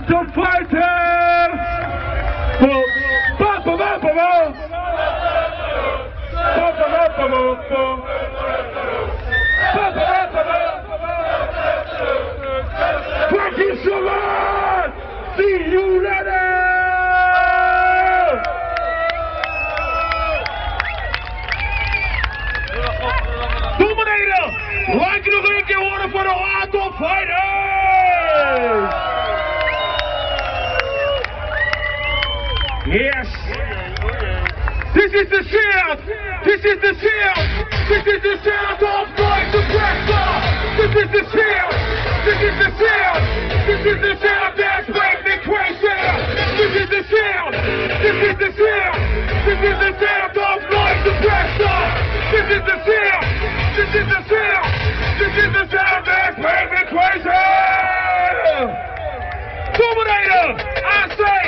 the fighters. Thank you so much. See you later. Dominator, laat je nog een keer horen voor de Hardcore Fighters. Yes. This is the shield. This is the shield. This is the shield of noise suppressor. This is the shield. This is the shield. This is the shield that's making me crazy. This is the shield. This is the shield. This is the shield of noise suppressor. This is the shield. This is the shield. This is the shield that's making me crazy. Dominator, I say,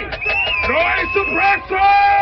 noise suppressor.